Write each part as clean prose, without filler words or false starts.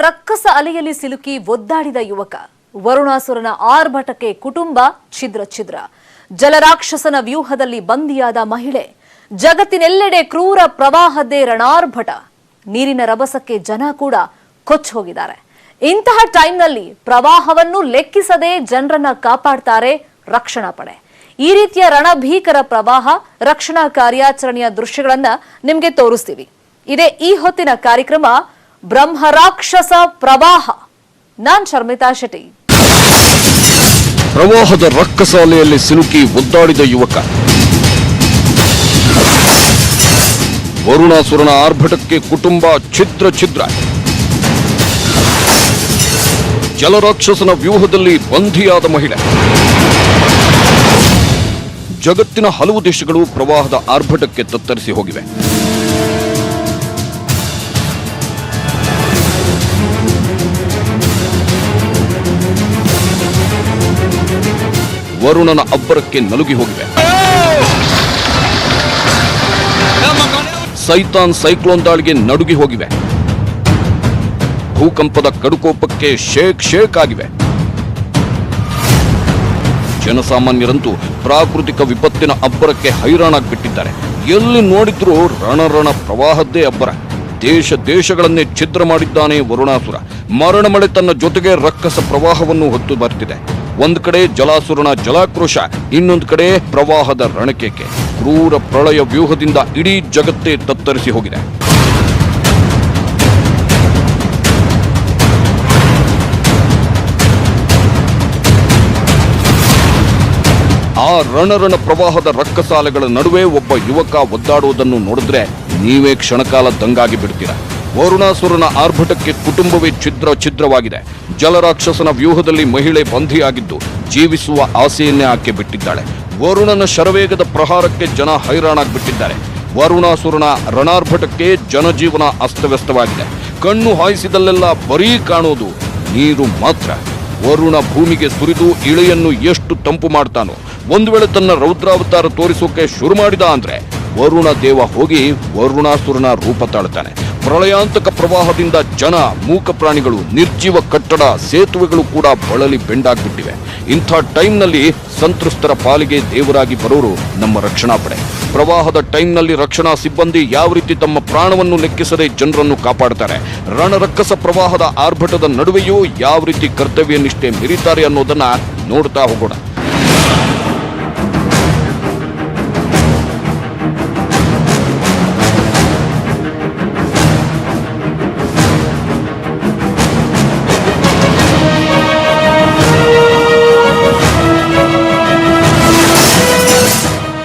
ರಕ್ಕಸ ಅಲೆಯಲ್ಲಿ ಸಿಲುಕಿ ಒದ್ದಾಡಿದ ಯುವಕ. ವರುಣಾಸುರನ ಆರ್ಭಟಕ್ಕೆ ಕುಟುಂಬ ಛಿದ್ರ ಛಿದ್ರ. ಜಲರಾಕ್ಷಸನ ವ್ಯೂಹದಲ್ಲಿ ಬಂದಿಯಾದ ಮಹಿಳೆ. ಜಗತ್ತಿನೆಲ್ಲೆಡೆ ಕ್ರೂರ ಪ್ರವಾಹದ್ದೇ ರಣಾರ್ಭಟ. ನೀರಿನ ರಭಸಕ್ಕೆ ಜನ ಕೂಡ ಕೊಚ್ಚಿ ಹೋಗಿದ್ದಾರೆ. ಇಂತಹ ಟೈಮ್ನಲ್ಲಿ ಪ್ರವಾಹವನ್ನು ಲೆಕ್ಕಿಸದೆ ಜನರನ್ನ ಕಾಪಾಡ್ತಾರೆ ರಕ್ಷಣಾ ಪಡೆ. ಈ ರೀತಿಯ ರಣಭೀಕರ ಪ್ರವಾಹ ರಕ್ಷಣಾ ಕಾರ್ಯಾಚರಣೆಯ ದೃಶ್ಯಗಳನ್ನ ನಿಮಗೆ ತೋರಿಸ್ತೀವಿ. ಇದೇ ಈ ಹೊತ್ತಿನ ಕಾರ್ಯಕ್ರಮ ಬ್ರಹ್ಮರಾಕ್ಷಸ ಪ್ರವಾಹ. ನಾನ್ ಶರ್ಮಿತಾ ಶೆಟ್ಟಿ. ಪ್ರವಾಹದ ರಕ್ಕಸ ಅಲೆಯಲ್ಲಿ ಸಿಲುಕಿ ಒದ್ದಾಡಿದ ಯುವಕ. ವರುಣಾಸುರನ ಆರ್ಭಟಕ್ಕೆ ಕುಟುಂಬ ಛಿದ್ರ ಛಿದ್ರ. ಜಲರಾಕ್ಷಸನ ವ್ಯೂಹದಲ್ಲಿ ಬಂಧಿಯಾದ ಮಹಿಳೆ. ಜಗತ್ತಿನ ಹಲವು ದೇಶಗಳು ಪ್ರವಾಹದ ಆರ್ಭಟಕ್ಕೆ ತತ್ತರಿಸಿ ಹೋಗಿವೆ. ವರುಣನ ಅಬ್ಬರಕ್ಕೆ ನಲುಗಿ ಹೋಗಿವೆ. ಸೈತಾನ್ ಸೈಕ್ಲೋನ್ ದಾಳಿಗೆ ನಡುಗಿ ಹೋಗಿವೆ. ಭೂಕಂಪದ ಕಡುಕೋಪಕ್ಕೆ ಶೇಕ್ ಆಗಿವೆ. ಜನಸಾಮಾನ್ಯರಂತೂ ಪ್ರಾಕೃತಿಕ ವಿಪತ್ತಿನ ಅಬ್ಬರಕ್ಕೆ ಹೈರಾಣಾಗ್ಬಿಟ್ಟಿದ್ದಾರೆ. ಎಲ್ಲಿ ನೋಡಿದ್ರೂ ರಣ ಪ್ರವಾಹದ್ದೇ ಅಬ್ಬರ. ದೇಶಗಳನ್ನೇ ಛಿದ್ರ ಮಾಡಿದ್ದಾನೆ ವರುಣಾಸುರ. ಮರಣ ಮಳೆ ತನ್ನ ಜೊತೆಗೆ ರಕ್ಕಸ ಪ್ರವಾಹವನ್ನು ಹೊತ್ತು ಬರ್ತಿದೆ. ಒಂದು ಕಡೆ ಜಲಾಸುರನ ಜಲಾಕ್ರೋಶ, ಇನ್ನೊಂದು ಕಡೆ ಪ್ರವಾಹದ ರಣಕೇಕೆ. ಕ್ರೂರ ಪ್ರಳಯ ವ್ಯೂಹದಿಂದ ಇಡೀ ಜಗತ್ತೇ ತತ್ತರಿಸಿ ಹೋಗಿದೆ. ಆ ರಣರಣ ಪ್ರವಾಹದ ರಕ್ಕಸಾಲೆಗಳ ನಡುವೆ ಒಬ್ಬ ಯುವಕ ಒದ್ದಾಡುವುದನ್ನು ನೋಡಿದ್ರೆ ನೀವೇ ಕ್ಷಣಕಾಲ ದಂಗಾಗಿ ಬಿಡ್ತೀರಾ. ವರುಣಾಸುರನ ಆರ್ಭಟಕ್ಕೆ ಕುಟುಂಬವೇ ಛಿದ್ರವಾಗಿದೆ. ಜಲರಾಕ್ಷಸನ ವ್ಯೂಹದಲ್ಲಿ ಮಹಿಳೆ ಬಂಧಿಯಾಗಿದ್ದು ಜೀವಿಸುವ ಆಸೆಯನ್ನೇ ಆಕೆ ಬಿಟ್ಟಿದ್ದಾಳೆ. ವರುಣನ ಶರವೇಗದ ಪ್ರಹಾರಕ್ಕೆ ಜನ ಹೈರಾಣಾಗ್ಬಿಟ್ಟಿದ್ದಾರೆ. ವರುಣಾಸುರನ ರಣಾರ್ಭಟಕ್ಕೆ ಜನಜೀವನ ಅಸ್ತವ್ಯಸ್ತವಾಗಿದೆ. ಕಣ್ಣು ಹಾಯಿಸಿದಲ್ಲೆಲ್ಲ ಬರೀ ಕಾಣೋದು ನೀರು ಮಾತ್ರ. ವರುಣ ಭೂಮಿಗೆ ಸುರಿದು ಇಳೆಯನ್ನು ಎಷ್ಟು ತಂಪು ಮಾಡ್ತಾನೋ, ಒಂದು ವೇಳೆ ತನ್ನ ರೌದ್ರಾವತಾರ ತೋರಿಸೋಕೆ ಶುರು ಮಾಡಿದ ಅಂದ್ರೆ ವರುಣ ದೇವ ಹೋಗಿ ವರುಣಾಸುರನ ರೂಪ ತಾಳ್ತಾನೆ. ಪ್ರಳಯಾಂತಕ ಪ್ರವಾಹದಿಂದ ಜನ, ಮೂಕ ಪ್ರಾಣಿಗಳು, ನಿರ್ಜೀವ ಕಟ್ಟಡ, ಸೇತುವೆಗಳು ಕೂಡ ಬಳಲಿ ಬೆಂಡಾಗ್ಬಿಟ್ಟಿವೆ. ಇಂಥ ಟೈಮ್ನಲ್ಲಿ ಸಂತ್ರಸ್ತರ ಪಾಲಿಗೆ ದೇವರಾಗಿ ಬರೋರು ನಮ್ಮ ರಕ್ಷಣಾ ಪಡೆ. ಪ್ರವಾಹದ ಟೈಮ್ನಲ್ಲಿ ರಕ್ಷಣಾ ಸಿಬ್ಬಂದಿ ಯಾವ ರೀತಿ ತಮ್ಮ ಪ್ರಾಣವನ್ನು ಲೆಕ್ಕಿಸದೆ ಜನರನ್ನು ಕಾಪಾಡ್ತಾರೆ, ರಣರಕ್ಕಸ ಪ್ರವಾಹದ ಆರ್ಭಟದ ನಡುವೆಯೂ ಯಾವ ರೀತಿ ಕರ್ತವ್ಯ ನಿಷ್ಠೆ ಮೆರೀತಾರೆ ಅನ್ನೋದನ್ನ ನೋಡ್ತಾ ಹೋಗೋಣ.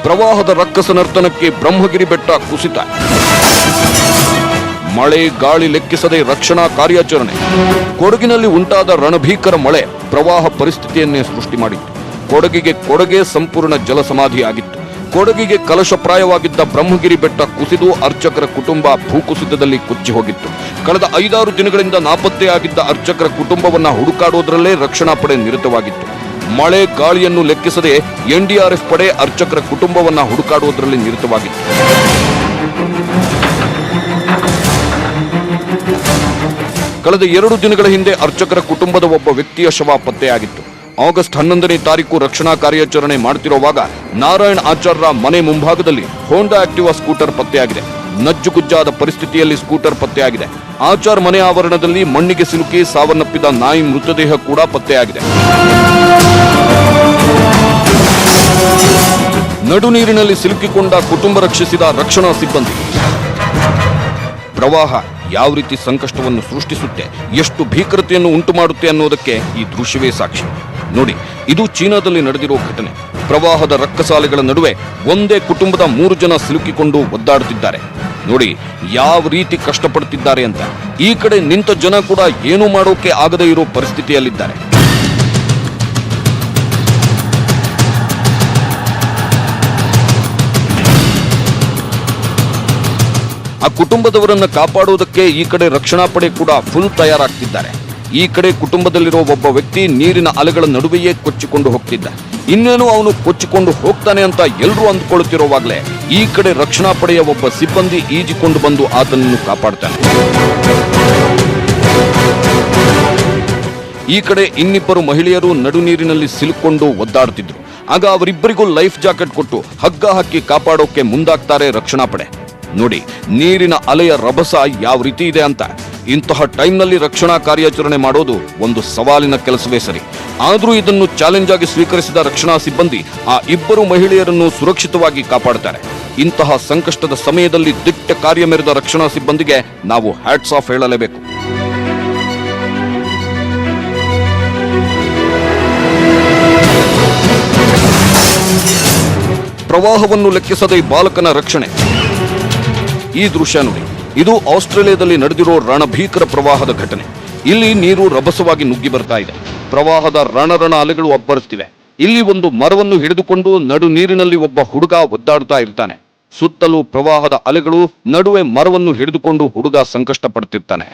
ಪ್ರವಾಹದ ರಕ್ಕಸ ನರ್ತನಕ್ಕೆ ಬ್ರಹ್ಮಗಿರಿ ಬೆಟ್ಟ ಕುಸಿತ. ಮಳೆ ಗಾಳಿ ಲೆಕ್ಕಿಸದೆ ರಕ್ಷಣಾ ಕಾರ್ಯಾಚರಣೆ. ಕೊಡಗಿನಲ್ಲಿ ಉಂಟಾದ ರಣಭೀಕರ ಮಳೆ ಪ್ರವಾಹ ಪರಿಸ್ಥಿತಿಯನ್ನೇ ಸೃಷ್ಟಿ ಮಾಡಿತ್ತು. ಕೊಡಗಿಗೆ ಸಂಪೂರ್ಣ ಜಲಸಮಾಧಿಯಾಗಿತ್ತು. ಕೊಡಗಿಗೆ ಕಲಶಪ್ರಾಯವಾಗಿದ್ದ ಬ್ರಹ್ಮಗಿರಿ ಬೆಟ್ಟ ಕುಸಿದು ಅರ್ಚಕರ ಕುಟುಂಬ ಭೂಕುಸಿತದಲ್ಲಿ ಕೊಚ್ಚಿ ಹೋಗಿತ್ತು. ಕಳೆದ 5-6 ದಿನಗಳಿಂದ ನಾಪತ್ತೆಯಾಗಿದ್ದ ಅರ್ಚಕರ ಕುಟುಂಬವನ್ನ ಹುಡುಕಾಡುವುದರಲ್ಲೇ ರಕ್ಷಣಾ ಪಡೆ ನಿರತವಾಗಿತ್ತು. ಮಳೆ ಗಾಳಿಯನ್ನು ಲೆಕ್ಕಿಸದೆ NDRF ಪಡೆ ಅರ್ಚಕರ ಕುಟುಂಬವನ್ನ ಹುಡುಕಾಡುವುದರಲ್ಲಿ ನಿರತವಾಗಿತ್ತು. ಕಳೆದ 2 ದಿನಗಳ ಹಿಂದೆ ಅರ್ಚಕರ ಕುಟುಂಬದ ಒಬ್ಬ ವ್ಯಕ್ತಿಯ ಶವ ಪತ್ತೆಯಾಗಿತ್ತು. ಆಗಸ್ಟ್ 11ನೇ ತಾರೀಕು ರಕ್ಷಣಾ ಕಾರ್ಯಾಚರಣೆ ಮಾಡುತ್ತಿರುವಾಗ ನಾರಾಯಣ್ ಆಚಾರ್ರ ಮನೆ ಮುಂಭಾಗದಲ್ಲಿ ಹೋಂಡಾ ಆಕ್ಟಿವಾ ಸ್ಕೂಟರ್ ಪತ್ತೆಯಾಗಿದೆ. ನಜ್ಜುಗುಜ್ಜಾದ ಪರಿಸ್ಥಿತಿಯಲ್ಲಿ ಸ್ಕೂಟರ್ ಪತ್ತೆಯಾಗಿದೆ. ಆಚಾರ್ ಮನೆ ಆವರಣದಲ್ಲಿ ಮಣ್ಣಿಗೆ ಸಿಲುಕಿ ಸಾವನ್ನಪ್ಪಿದ ನಾಯಿ ಮೃತದೇಹ ಕೂಡ ಪತ್ತೆಯಾಗಿದೆ. ನಡು ನೀರಿನಲ್ಲಿ ಸಿಲುಕಿಕೊಂಡ ಕುಟುಂಬ ರಕ್ಷಿಸಿದ ರಕ್ಷಣಾ ಸಿಬ್ಬಂದಿ. ಪ್ರವಾಹ ಯಾವ ರೀತಿ ಸಂಕಷ್ಟವನ್ನು ಸೃಷ್ಟಿಸುತ್ತೆ, ಎಷ್ಟು ಭೀಕರತೆಯನ್ನು ಉಂಟು ಮಾಡುತ್ತೆ ಅನ್ನೋದಕ್ಕೆ ಈ ದೃಶ್ಯವೇ ಸಾಕ್ಷಿ. ನೋಡಿ, ಇದು ಚೀನಾದಲ್ಲಿ ನಡೆದಿರೋ ಘಟನೆ. ಪ್ರವಾಹದ ರಕ್ಕಸಾಲೆಗಳ ನಡುವೆ ಒಂದೇ ಕುಟುಂಬದ 3 ಜನ ಸಿಲುಕಿಕೊಂಡು ಒದ್ದಾಡುತ್ತಿದ್ದಾರೆ. ನೋಡಿ ಯಾವ ರೀತಿ ಕಷ್ಟಪಡುತ್ತಿದ್ದಾರೆ ಅಂತ. ಈ ಕಡೆ ನಿಂತ ಜನ ಕೂಡ ಏನೂ ಮಾಡೋಕೆ ಆಗದೇ ಇರೋ ಪರಿಸ್ಥಿತಿಯಲ್ಲಿದ್ದಾರೆ. ಆ ಕುಟುಂಬದವರನ್ನ ಕಾಪಾಡುವುದಕ್ಕೆ ಈ ಕಡೆ ರಕ್ಷಣಾ ಪಡೆ ಕೂಡ ಫುಲ್ ತಯಾರಾಗ್ತಿದ್ದಾರೆ. ಈ ಕಡೆ ಕುಟುಂಬದಲ್ಲಿರೋ ಒಬ್ಬ ವ್ಯಕ್ತಿ ನೀರಿನ ಅಲೆಗಳ ನಡುವೆಯೇ ಕೊಚ್ಚಿಕೊಂಡು ಹೋಗ್ತಿದ್ದ. ಇನ್ನೇನು ಅವನು ಕೊಚ್ಚಿಕೊಂಡು ಹೋಗ್ತಾನೆ ಅಂತ ಎಲ್ಲರೂ ಅಂದುಕೊಳ್ಳುತ್ತಿರುವಾಗಲೇ ಈ ಕಡೆ ರಕ್ಷಣಾ ಪಡೆಯ ಒಬ್ಬ ಸಿಬ್ಬಂದಿ ಈಜಿಕೊಂಡು ಬಂದು ಆತನನ್ನು ಕಾಪಾಡ್ತಾನೆ. ಈ ಕಡೆ ಇನ್ನಿಬ್ಬರು ಮಹಿಳೆಯರು ನಡು ನೀರಿನಲ್ಲಿ ಸಿಲುಕೊಂಡು ಒದ್ದಾಡುತ್ತಿದ್ರು. ಆಗ ಅವರಿಬ್ಬರಿಗೂ ಲೈಫ್ ಜಾಕೆಟ್ ಕೊಟ್ಟು ಹಗ್ಗ ಹಾಕಿ ಕಾಪಾಡೋಕೆ ಮುಂದಾಗ್ತಾರೆ ರಕ್ಷಣಾ ಪಡೆ. ನೋಡಿ ನೀರಿನ ಅಲೆಯ ರಭಸ ಯಾವ ರೀತಿ ಇದೆ ಅಂತ. ಇಂತಹ ಟೈಮ್ನಲ್ಲಿ ರಕ್ಷಣಾ ಕಾರ್ಯಾಚರಣೆ ಮಾಡೋದು ಒಂದು ಸವಾಲಿನ ಕೆಲಸವೇ ಸರಿ. ಆದರೂ ಇದನ್ನು ಚಾಲೆಂಜ್ ಆಗಿ ಸ್ವೀಕರಿಸಿದ ರಕ್ಷಣಾ ಸಿಬ್ಬಂದಿ ಆ ಇಬ್ಬರು ಮಹಿಳೆಯರನ್ನು ಸುರಕ್ಷಿತವಾಗಿ ಕಾಪಾಡುತ್ತಾರೆ. ಇಂತಹ ಸಂಕಷ್ಟದ ಸಮಯದಲ್ಲಿ ದಿಟ್ಟ ಕಾರ್ಯ ಮೆರೆದ ರಕ್ಷಣಾ ಸಿಬ್ಬಂದಿಗೆ ನಾವು ಹ್ಯಾಟ್ಸ್ ಆಫ್ ಹೇಳಲೇಬೇಕು. ಪ್ರವಾಹವನ್ನು ಲೆಕ್ಕಿಸದೆ ಬಾಲಕನ ರಕ್ಷಣೆ. ಈ ದೃಶ್ಯ ನೋಡಿ, ಇದು ಆಸ್ಟ್ರೇಲಿಯಾದಲ್ಲಿ ನಡೆದಿರೋ ರಣಭೀಕರ ಪ್ರವಾಹದ ಘಟನೆ. ಇಲ್ಲಿ ನೀರು ರಭಸವಾಗಿ ನುಗ್ಗಿ ಬರ್ತಾ ಇದೆ. ಪ್ರವಾಹದ ರಣರಣ ಅಲೆಗಳು ಅಬ್ಬರಿಸ್ತಿವೆ. ಇಲ್ಲಿ ಒಂದು ಮರವನ್ನು ಹಿಡಿದುಕೊಂಡು ನಡು ನೀರಿನಲ್ಲಿ ಒಬ್ಬ ಹುಡುಗ ಒದ್ದಾಡ್ತಾ ಇರ್ತಾನೆ. ಸುತ್ತಲೂ ಪ್ರವಾಹದ ಅಲೆಗಳು, ನಡುವೆ ಮರವನ್ನು ಹಿಡಿದುಕೊಂಡು ಹುಡುಗ ಸಂಕಷ್ಟ ಪಡ್ತಿರ್ತಾನೆ.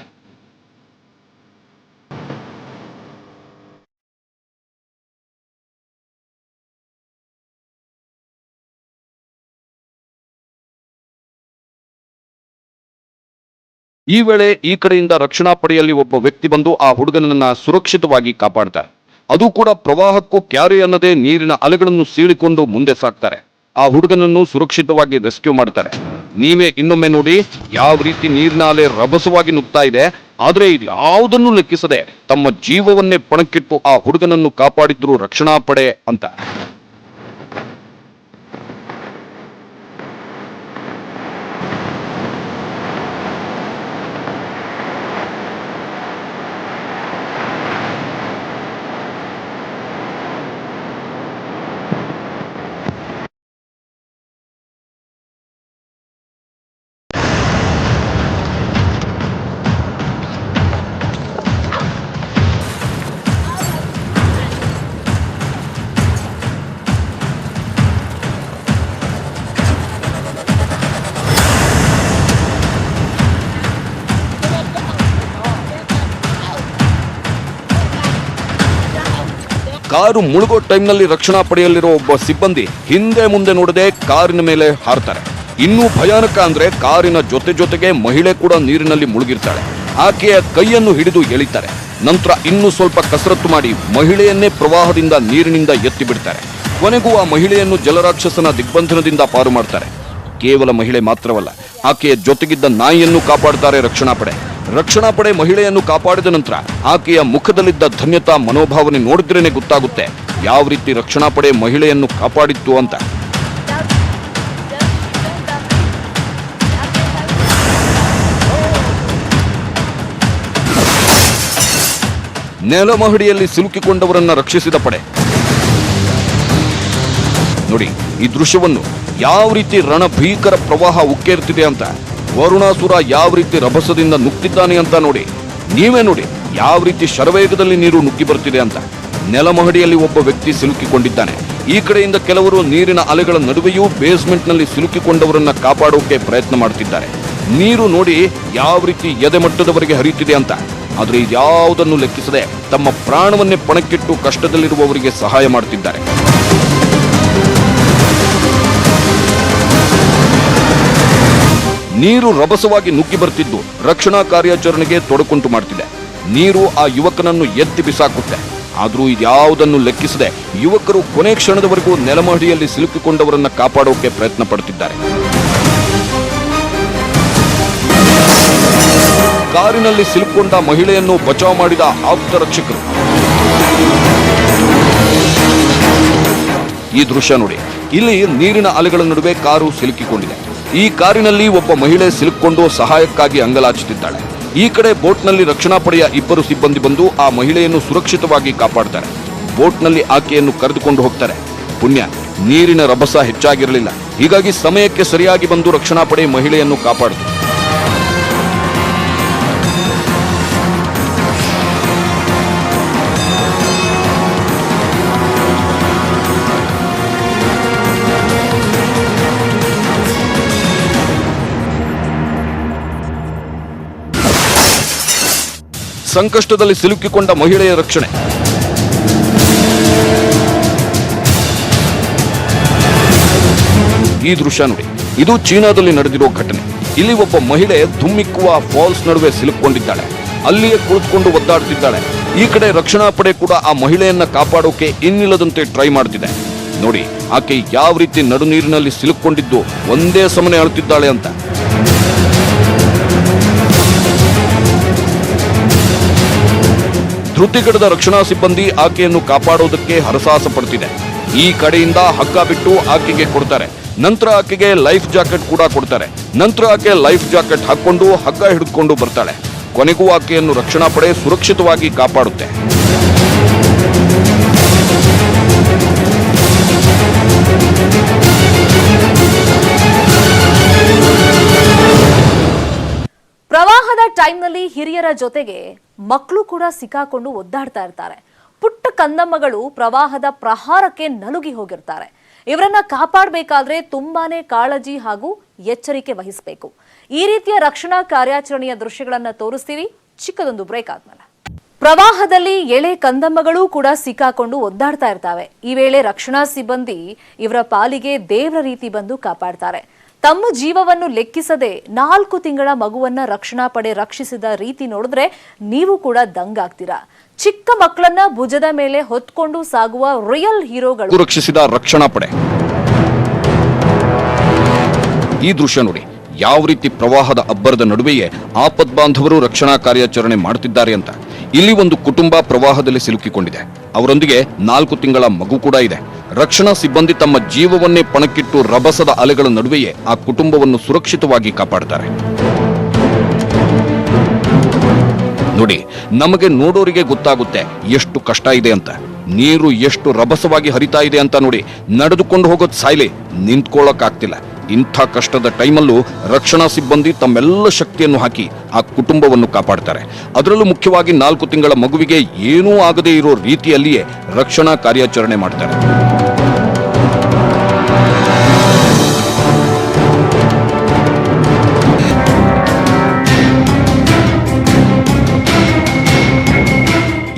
ಈ ವೇಳೆ ಈ ಕಡೆಯಿಂದ ರಕ್ಷಣಾ ಪಡೆಯಲ್ಲಿ ಒಬ್ಬ ವ್ಯಕ್ತಿ ಬಂದು ಆ ಹುಡುಗನನ್ನ ಸುರಕ್ಷಿತವಾಗಿ ಕಾಪಾಡ್ತಾರೆ. ಅದು ಕೂಡ ಪ್ರವಾಹಕ್ಕೂ ಕ್ಯಾರೆ ಅನ್ನದೇ ನೀರಿನ ಅಲೆಗಳನ್ನು ಸೀಳಿಕೊಂಡು ಮುಂದೆ ಸಾಕ್ತಾರೆ. ಆ ಹುಡುಗನನ್ನು ಸುರಕ್ಷಿತವಾಗಿ ರೆಸ್ಕ್ಯೂ ಮಾಡ್ತಾರೆ. ನೀವೇ ಇನ್ನೊಮ್ಮೆ ನೋಡಿ ಯಾವ ರೀತಿ ನೀರಿನ ಅಲೆ ರಭಸವಾಗಿ ನುಗ್ತಾ ಇದೆ. ಆದ್ರೆ ಇದು ಯಾವುದನ್ನು ಲೆಕ್ಕಿಸದೆ ತಮ್ಮ ಜೀವವನ್ನೇ ಪಣಕ್ಕಿಟ್ಟು ಆ ಹುಡುಗನನ್ನು ಕಾಪಾಡಿದ್ರು ರಕ್ಷಣಾ ಪಡೆ ಅಂತ. ಕಾರು ಮುಳುಗೋ ಟೈಮ್ನಲ್ಲಿ ರಕ್ಷಣಾ ಪಡೆಯಲ್ಲಿರೋ ಒಬ್ಬ ಸಿಬ್ಬಂದಿ ಹಿಂದೆ ಮುಂದೆ ನೋಡದೆ ಕಾರಿನ ಮೇಲೆ ಹಾರ್ತಾರೆ. ಇನ್ನೂ ಭಯಾನಕ ಅಂದ್ರೆ ಕಾರಿನ ಜೊತೆಗೆ ಮಹಿಳೆ ಕೂಡ ನೀರಿನಲ್ಲಿ ಮುಳುಗಿರ್ತಾಳೆ. ಆಕೆಯ ಕೈಯನ್ನು ಹಿಡಿದು ಎಳಿತಾರೆ. ನಂತರ ಇನ್ನೂ ಸ್ವಲ್ಪ ಕಸರತ್ತು ಮಾಡಿ ಮಹಿಳೆಯನ್ನೇ ಪ್ರವಾಹದಿಂದ ನೀರಿನಿಂದ ಎತ್ತಿ ಬಿಡ್ತಾರೆ. ಕೊನೆಗೂ ಆ ಮಹಿಳೆಯನ್ನು ಜಲರಾಕ್ಷಸನ ದಿಗ್ಬಂಧನದಿಂದ ಪಾರು ಮಾಡ್ತಾರೆ. ಕೇವಲ ಮಹಿಳೆ ಮಾತ್ರವಲ್ಲ, ಆಕೆಯ ಜೊತೆಗಿದ್ದ ನಾಯಿಯನ್ನು ಕಾಪಾಡ್ತಾರೆ ರಕ್ಷಣಾ ಪಡೆ. ರಕ್ಷಣಾ ಪಡೆ ಮಹಿಳೆಯನ್ನು ಕಾಪಾಡಿದ ನಂತರ ಆಕೆಯ ಮುಖದಲ್ಲಿದ್ದ ಧನ್ಯತಾ ಮನೋಭಾವನೆ ನೋಡಿದ್ರೇನೆ ಗೊತ್ತಾಗುತ್ತೆ ಯಾವ ರೀತಿ ರಕ್ಷಣಾ ಪಡೆ ಮಹಿಳೆಯನ್ನು ಕಾಪಾಡಿತ್ತು ಅಂತ. ನೆಲಮಹಡಿಯಲ್ಲಿ ಸಿಲುಕಿಕೊಂಡವರನ್ನ ರಕ್ಷಿಸಿದ ಪಡೆ. ನೋಡಿ ಈ ದೃಶ್ಯವನ್ನು, ಯಾವ ರೀತಿ ರಣಭೀಕರ ಪ್ರವಾಹ ಉಕ್ಕೇರ್ತಿದೆ ಅಂತ. ವರುಣಾಸುರ ಯಾವ ರೀತಿ ರಭಸದಿಂದ ನುಗ್ತಿದ್ದಾನೆ ಅಂತ ನೋಡಿ. ನೀವೇ ನೋಡಿ ಯಾವ ರೀತಿ ಶರವೇಗದಲ್ಲಿ ನೀರು ನುಗ್ಗಿ ಬರ್ತಿದೆ ಅಂತ. ನೆಲಮಹಡಿಯಲ್ಲಿ ಒಬ್ಬ ವ್ಯಕ್ತಿ ಸಿಲುಕಿಕೊಂಡಿದ್ದಾನೆ. ಈ ಕಡೆಯಿಂದ ಕೆಲವರು ನೀರಿನ ಅಲೆಗಳ ನಡುವೆಯೂ ಬೇಸ್ಮೆಂಟ್ನಲ್ಲಿ ಸಿಲುಕಿಕೊಂಡವರನ್ನ ಕಾಪಾಡೋಕೆ ಪ್ರಯತ್ನ ಮಾಡ್ತಿದ್ದಾರೆ. ನೀರು ನೋಡಿ ಯಾವ ರೀತಿ ಎದೆಮಟ್ಟದವರೆಗೆ ಹರಿಯುತ್ತಿದೆ ಅಂತ. ಆದ್ರೆ ಇದ್ಯಾವುದನ್ನು ಲೆಕ್ಕಿಸದೆ ತಮ್ಮ ಪ್ರಾಣವನ್ನೇ ಪಣಕ್ಕಿಟ್ಟು ಕಷ್ಟದಲ್ಲಿರುವವರಿಗೆ ಸಹಾಯ ಮಾಡ್ತಿದ್ದಾರೆ. ನೀರು ರಭಸವಾಗಿ ನುಗ್ಗಿ ಬರ್ತಿದ್ದು ರಕ್ಷಣಾ ಕಾರ್ಯಾಚರಣೆಗೆ ತೊಡಕುಂಟು ಮಾಡ್ತಿದೆ. ನೀರು ಆ ಯುವಕನನ್ನು ಎತ್ತಿ ಬಿಸಾಕುತ್ತೆ. ಆದರೂ ಇದ್ಯಾವುದನ್ನು ಲೆಕ್ಕಿಸದೆ ಯುವಕರು ಕೊನೆ ಕ್ಷಣದವರೆಗೂ ನೆಲಮಹಡಿಯಲ್ಲಿ ಸಿಲುಕಿಕೊಂಡವರನ್ನ ಕಾಪಾಡೋಕೆ ಪ್ರಯತ್ನ ಪಡುತ್ತಿದ್ದಾರೆ. ಕಾರಿನಲ್ಲಿ ಸಿಲುಕೊಂಡ ಮಹಿಳೆಯನ್ನು ಬಚಾವ್ ಮಾಡಿದ ಆಪ್ತ ರಕ್ಷಕರು. ಈ ದೃಶ್ಯ ನೋಡಿ, ಇಲ್ಲಿ ನೀರಿನ ಅಲೆಗಳ ನಡುವೆ ಕಾರು ಸಿಲುಕಿಕೊಂಡಿದೆ. ಈ ಕಾರಿನಲ್ಲಿ ಒಬ್ಬ ಮಹಿಳೆ ಸಿಲುಕೊಂಡು ಸಹಾಯಕ್ಕಾಗಿ ಅಂಗಲಾಚುತ್ತಿದ್ದಾಳೆ. ಈ ಕಡೆ ಬೋಟ್ನಲ್ಲಿ ರಕ್ಷಣಾ ಪಡೆಯ ಇಬ್ಬರು ಸಿಬ್ಬಂದಿ ಬಂದು ಆ ಮಹಿಳೆಯನ್ನು ಸುರಕ್ಷಿತವಾಗಿ ಕಾಪಾಡ್ತಾರೆ. ಬೋಟ್ನಲ್ಲಿ ಆಕೆಯನ್ನು ಕರೆದುಕೊಂಡು ಹೋಗ್ತಾರೆ. ಪುಣ್ಯ, ನೀರಿನ ರಭಸ ಹೆಚ್ಚಾಗಿರಲಿಲ್ಲ. ಹೀಗಾಗಿ ಸಮಯಕ್ಕೆ ಸರಿಯಾಗಿ ಬಂದು ರಕ್ಷಣಾ ಪಡೆ ಮಹಿಳೆಯನ್ನು ಕಾಪಾಡಿತು. ಸಂಕಷ್ಟದಲ್ಲಿ ಸಿಲುಕಿಕೊಂಡ ಮಹಿಳೆಯ ರಕ್ಷಣೆ. ಈ ದೃಶ್ಯ ನೋಡಿ, ಇದು ಚೀನಾದಲ್ಲಿ ನಡೆದಿರೋ ಘಟನೆ. ಇಲ್ಲಿ ಒಬ್ಬ ಮಹಿಳೆ ಧುಮ್ಮಿಕ್ಕುವ ಫಾಲ್ಸ್ ನಡುವೆ ಸಿಲುಕೊಂಡಿದ್ದಾಳೆ. ಅಲ್ಲಿಯೇ ಕುಳಿತುಕೊಂಡು ಒದ್ದಾಡ್ತಿದ್ದಾಳೆ. ಈ ಕಡೆ ರಕ್ಷಣಾ ಪಡೆ ಕೂಡ ಆ ಮಹಿಳೆಯನ್ನ ಕಾಪಾಡೋಕೆ ಇನ್ನಿಲ್ಲದಂತೆ ಟ್ರೈ ಮಾಡ್ತಿದೆ. ನೋಡಿ ಆಕೆ ಯಾವ ರೀತಿ ನಡು ನೀರಿನಲ್ಲಿ ಸಿಲುಕೊಂಡಿದ್ದು ಒಂದೇ ಸಮನೆ ಅಳುತ್ತಿದ್ದಾಳೆ ಅಂತ. ಧೃತಿಗೆಡದ ರಕ್ಷಣಾ ಸಿಬ್ಬಂದಿ ಆಕೆಯನ್ನು ಕಾಪಾಡೋದಕ್ಕೆ ಹರಸಾಹಸ ಪಡ್ತಿದೆ. ಈ ಕಡೆಯಿಂದ ಹಗ್ಗ ಬಿಟ್ಟು ಆಕೆಗೆ ಕೊಡ್ತಾರೆ. ನಂತರ ಆಕೆಗೆ ಲೈಫ್ ಜಾಕೆಟ್ ಕೂಡ ಕೊಡ್ತಾರೆ. ನಂತರ ಆಕೆ ಲೈಫ್ ಜಾಕೆಟ್ ಹಾಕೊಂಡು ಹಗ್ಗ ಹಿಡಿದುಕೊಂಡು ಬರ್ತಾಳೆ. ಕೊನೆಗೂ ಆಕೆಯನ್ನು ರಕ್ಷಣಾ ಪಡೆ ಸುರಕ್ಷಿತವಾಗಿ ಕಾಪಾಡುತ್ತೆ. ಪ್ರವಾಹದ ಟೈಮ್ನಲ್ಲಿ ಹಿರಿಯರ ಜೊತೆಗೆ ಮಕ್ಕಳು ಕೂಡ ಸಿಕ್ಕಾಕೊಂಡು ಒದ್ದಾಡ್ತಾ ಇರ್ತಾರೆ. ಪುಟ್ಟ ಕಂದಮ್ಮಗಳು ಪ್ರವಾಹದ ಪ್ರಹಾರಕ್ಕೆ ನಲುಗಿ ಹೋಗಿರ್ತಾರೆ. ಇವರನ್ನ ಕಾಪಾಡಬೇಕಾದ್ರೆ ತುಂಬಾನೇ ಕಾಳಜಿ ಹಾಗೂ ಎಚ್ಚರಿಕೆ ವಹಿಸಬೇಕು. ಈ ರೀತಿಯ ರಕ್ಷಣಾ ಕಾರ್ಯಾಚರಣೆಯ ದೃಶ್ಯಗಳನ್ನ ತೋರಿಸ್ತೀವಿ ಚಿಕ್ಕದೊಂದು ಬ್ರೇಕ್ ಆದ್ಮೇಲೆ. ಪ್ರವಾಹದಲ್ಲಿ ಎಳೆ ಕಂದಮ್ಮಗಳು ಕೂಡ ಸಿಕ್ಕಾಕೊಂಡು ಒದ್ದಾಡ್ತಾ ಇರ್ತಾವೆ. ಈ ವೇಳೆ ರಕ್ಷಣಾ ಸಿಬ್ಬಂದಿ ಇವರ ಪಾಲಿಗೆ ದೇವರ ರೀತಿ ಬಂದು ಕಾಪಾಡ್ತಾರೆ. ತಮ್ಮ ಜೀವವನ್ನು ಲೆಕ್ಕಿಸದೆ 4 ತಿಂಗಳ ಮಗುವನ್ನ ರಕ್ಷಣಾ ಪಡೆ ರಕ್ಷಿಸಿದ ರೀತಿ ನೋಡಿದ್ರೆ ನೀವು ಕೂಡ ದಂಗಾಗ್ತೀರಾ. ಚಿಕ್ಕ ಮಕ್ಕಳನ್ನ ಭುಜದ ಮೇಲೆ ಹೊತ್ಕೊಂಡು ಸಾಗುವ ರಿಯಲ್ ಹೀರೋಗಳು ರಕ್ಷಿಸಿದ ರಕ್ಷಣಾ ಪಡೆ. ಈ ದೃಶ್ಯ ನೋಡಿ, ಯಾವ ರೀತಿ ಪ್ರವಾಹದ ಅಬ್ಬರದ ನಡುವೆಯೇ ಆಪದ್ಬಾಂಧವರು ರಕ್ಷಣಾ ಕಾರ್ಯಾಚರಣೆ ಮಾಡುತ್ತಿದ್ದಾರೆ ಅಂತ. ಇಲ್ಲಿ ಒಂದು ಕುಟುಂಬ ಪ್ರವಾಹದಲ್ಲಿ ಸಿಲುಕಿಕೊಂಡಿದೆ. ಅವರೊಂದಿಗೆ 4 ತಿಂಗಳ ಮಗು ಕೂಡ ಇದೆ. ರಕ್ಷಣಾ ಸಿಬ್ಬಂದಿ ತಮ್ಮ ಜೀವವನ್ನೇ ಪಣಕ್ಕಿಟ್ಟು ರಭಸದ ಅಲೆಗಳ ನಡುವೆಯೇ ಆ ಕುಟುಂಬವನ್ನು ಸುರಕ್ಷಿತವಾಗಿ ಕಾಪಾಡುತ್ತಾರೆ. ನೋಡಿ, ನಮಗೆ ನೋಡೋರಿಗೆ ಗೊತ್ತಾಗುತ್ತೆ ಎಷ್ಟು ಕಷ್ಟ ಇದೆ ಅಂತ. ನೀರು ಎಷ್ಟು ರಭಸವಾಗಿ ಹರಿತಾ ಇದೆ ಅಂತ ನೋಡಿ. ನಡೆದುಕೊಂಡು ಹೋಗೋದು ಸಾಯ್ಲೆ, ನಿಂತ್ಕೊಳ್ಳೋಕ್ಕಾಗ್ತಿಲ್ಲ. ಇಂಥ ಕಷ್ಟದ ಟೈಮಲ್ಲೂ ರಕ್ಷಣಾ ಸಿಬ್ಬಂದಿ ತಮ್ಮೆಲ್ಲ ಶಕ್ತಿಯನ್ನು ಹಾಕಿ ಆ ಕುಟುಂಬವನ್ನು ಕಾಪಾಡ್ತಾರೆ. ಅದರಲ್ಲೂ ಮುಖ್ಯವಾಗಿ 4 ತಿಂಗಳ ಮಗುವಿಗೆ ಏನೂ ಆಗದೇ ಇರೋ ರೀತಿಯಲ್ಲಿಯೇ ರಕ್ಷಣಾ ಕಾರ್ಯಾಚರಣೆ ಮಾಡ್ತಾರೆ.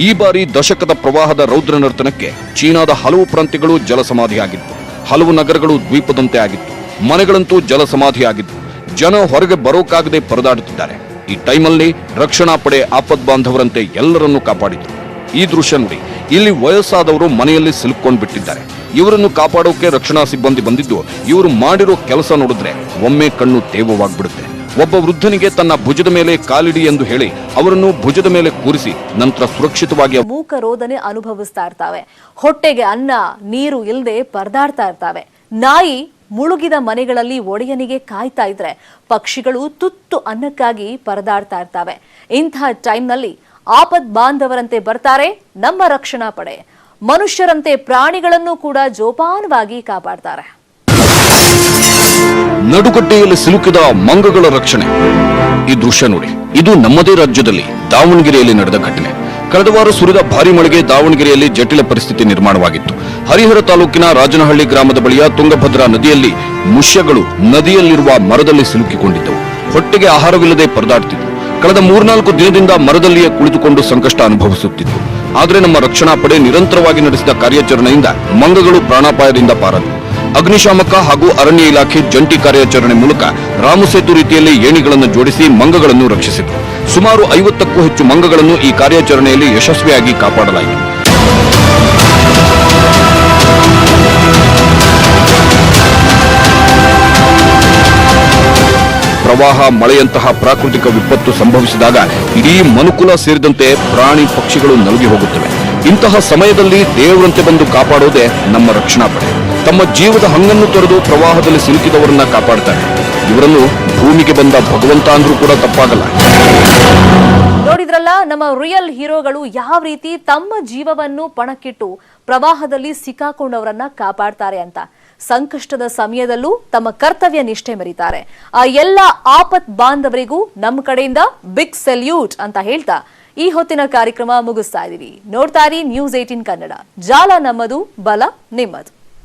ಈ ಬಾರಿ ದಶಕದ ಪ್ರವಾಹದ ರೌದ್ರ ನರ್ತನಕ್ಕೆ ಚೀನಾದ ಹಲವು ಪ್ರಾಂತ್ಯಗಳು ಜಲಸಮಾಧಿಯಾಗಿತ್ತು. ಹಲವು ನಗರಗಳು ದ್ವೀಪದಂತೆ ಆಗಿತ್ತು. ಮನೆಗಳಂತೂ ಜಲಸಮಾಧಿಯಾಗಿದ್ದು ಜನ ಹೊರಗೆ ಬರೋಕಾಗದೆ ಪರದಾಡುತ್ತಿದ್ದಾರೆ. ಈ ಟೈಮಲ್ಲಿ ರಕ್ಷಣಾ ಪಡೆ ಆಪದ್ಬಾಂಧವರಂತೆ ಎಲ್ಲರನ್ನೂ ಕಾಪಾಡಿದ್ರು. ಈ ದೃಶ್ಯ ನೋಡಿ, ಇಲ್ಲಿ ವಯಸ್ಸಾದವರು ಮನೆಯಲ್ಲಿ ಸಿಲುಕೊಂಡು ಬಿಟ್ಟಿದ್ದಾರೆ. ಇವರನ್ನು ಕಾಪಾಡೋಕೆ ರಕ್ಷಣಾ ಸಿಬ್ಬಂದಿ ಬಂದಿದ್ದು ಇವರು ಮಾಡಿರೋ ಕೆಲಸ ನೋಡಿದ್ರೆ ಒಮ್ಮೆ ಕಣ್ಣು ತೇವವಾಗ್ಬಿಡುತ್ತೆ. ಒಬ್ಬ ವೃದ್ಧನಿಗೆ ತನ್ನ ಭುಜದ ಮೇಲೆ ಕಾಲಿಡಿ ಎಂದು ಹೇಳಿ ಅವರನ್ನು ಭುಜದ ಮೇಲೆ ಕೂರಿಸಿ ನಂತರ ಸುರಕ್ಷಿತವಾಗಿ ಮೂಕ ರೋದನೆ ಅನುಭವಿಸ್ತಾ ಇರ್ತಾವೆ. ಹೊಟ್ಟೆಗೆ ಅನ್ನ ನೀರು ಇಲ್ಲದೆ ಪರದಾಡ್ತಾ ಇರ್ತಾವೆ. ನಾಯಿ ಮುಳುಗಿದ ಮನೆಗಳಲ್ಲಿ ಒಡೆಯನಿಗೆ ಕಾಯ್ತಾ ಇದ್ರೆ ಪಕ್ಷಿಗಳು ತುತ್ತು ಅನ್ನಕ್ಕಾಗಿ ಪರದಾಡ್ತಾ ಇರ್ತಾವೆ. ಇಂತಹ ಟೈಮ್ನಲ್ಲಿ ಆಪದ್ ಬಾಂಧವರಂತೆ ಬರ್ತಾರೆ ನಮ್ಮ ರಕ್ಷಣಾ ಪಡೆ. ಮನುಷ್ಯರಂತೆ ಪ್ರಾಣಿಗಳನ್ನು ಕೂಡ ಜೋಪಾನವಾಗಿ ಕಾಪಾಡ್ತಾರೆ. ನಡುಗಡ್ಡೆಯಲ್ಲಿ ಸಿಲುಕಿದ ಮಂಗಗಳ ರಕ್ಷಣೆ. ಈ ದೃಶ್ಯ ನೋಡಿ, ಇದು ನಮ್ಮದೇ ರಾಜ್ಯದಲ್ಲಿ ದಾವಣಗೆರೆಯಲ್ಲಿ ನಡೆದ ಘಟನೆ. ಕಳೆದ ವಾರ ಸುರಿದ ಭಾರಿ ಮಳೆಗೆ ದಾವಣಗೆರೆಯಲ್ಲಿ ಜಟಿಲ ಪರಿಸ್ಥಿತಿ ನಿರ್ಮಾಣವಾಗಿತ್ತು. ಹರಿಹರ ತಾಲೂಕಿನ ರಾಜನಹಳ್ಳಿ ಗ್ರಾಮದ ಬಳಿಯ ತುಂಗಭದ್ರಾ ನದಿಯಲ್ಲಿ ಮುಷ್ಯಗಳು ನದಿಯಲ್ಲಿರುವ ಮರದಲ್ಲಿ ಸಿಲುಕಿಕೊಂಡಿದ್ದವು. ಹೊಟ್ಟೆಗೆ ಆಹಾರವಿಲ್ಲದೆ ಪರದಾಡ್ತಿದ್ವು. ಕಳೆದ 3-4 ದಿನದಿಂದ ಮರದಲ್ಲಿಯೇ ಕುಳಿತುಕೊಂಡು ಸಂಕಷ್ಟ ಅನುಭವಿಸುತ್ತಿತ್ತು. ಆದರೆ ನಮ್ಮ ರಕ್ಷಣಾ ಪಡೆ ನಿರಂತರವಾಗಿ ನಡೆಸಿದ ಕಾರ್ಯಾಚರಣೆಯಿಂದ ಮಂಗಗಳು ಪ್ರಾಣಾಪಾಯದಿಂದ ಪಾರಾದವು. ಅಗ್ನಿಶಾಮಕ ಹಾಗೂ ಅರಣ್ಯ ಇಲಾಖೆ ಜಂಟಿ ಕಾರ್ಯಾಚರಣೆ ಮೂಲಕ ರಾಮಸೇತು ರೀತಿಯಲ್ಲಿ ಏಣಿಗಳನ್ನು ಜೋಡಿಸಿ ಮಂಗಗಳನ್ನು ರಕ್ಷಿಸಿತು. ಸುಮಾರು 50ಕ್ಕೂ ಹೆಚ್ಚು ಮಂಗಗಳನ್ನು ಈ ಕಾರ್ಯಾಚರಣೆಯಲ್ಲಿ ಯಶಸ್ವಿಯಾಗಿ ಕಾಪಾಡಲಾಯಿತು. ಪ್ರವಾಹ, ಮಳೆಯಂತಹ ಪ್ರಾಕೃತಿಕ ವಿಪತ್ತು ಸಂಭವಿಸಿದಾಗ ಇಡೀ ಮನುಕುಲ ಸೇರಿದಂತೆ ಪ್ರಾಣಿ ಪಕ್ಷಿಗಳು ನಲುಗಿ ಹೋಗುತ್ತವೆ. ಇಂತಹ ಸಮಯದಲ್ಲಿ ದೇವರಂತೆ ಬಂದು ಕಾಪಾಡೋದೇ ನಮ್ಮ ರಕ್ಷಣಾ ಪಡೆ. ತಮ್ಮ ಜೀವದ ಹಂಗನ್ನು ತೊರೆದು ಪ್ರವಾಹದಲ್ಲಿ ಸಿಲುಕಿದವರನ್ನ ಕಾಪಾಡ್ತಾರೆ. ಇವರನ್ನು ಭೂಮಿಗೆ ಬಂದ ಭಗವಂತ ಅಂದ್ರೂ ಕೂಡ ತಪ್ಪಾಗಲ್ಲ. ನೋಡಿದ್ರಲ್ಲ, ನಮ್ಮ ರಿಯಲ್ ಹೀರೋಗಳು ಯಾವ ರೀತಿ ತಮ್ಮ ಜೀವವನ್ನು ಪಣಕ್ಕಿಟ್ಟು ಪ್ರವಾಹದಲ್ಲಿ ಸಿಕ್ಕಾಕೊಂಡವರನ್ನ ಕಾಪಾಡ್ತಾರೆ ಅಂತ. ಸಂಕಷ್ಟದ ಸಮಯದಲ್ಲೂ ತಮ್ಮ ಕರ್ತವ್ಯ ನಿಷ್ಠೆ ಮೆರೀತಾರೆ. ಆ ಎಲ್ಲ ಆಪತ್ ಬಾಂಧವರಿಗೂ ನಮ್ಮ ಕಡೆಯಿಂದ ಬಿಗ್ ಸೆಲ್ಯೂಟ್ ಅಂತ ಹೇಳ್ತಾ ಈ ಹೊತ್ತಿನ ಕಾರ್ಯಕ್ರಮ ಮುಗಿಸ್ತಾ ಇದೀವಿ. ನೋಡ್ತಾ ಇರಿ News 18 ಕನ್ನಡ. ಜಾಲ ನಮ್ಮದು, ಬಲ ನಿಮ್ಮದು.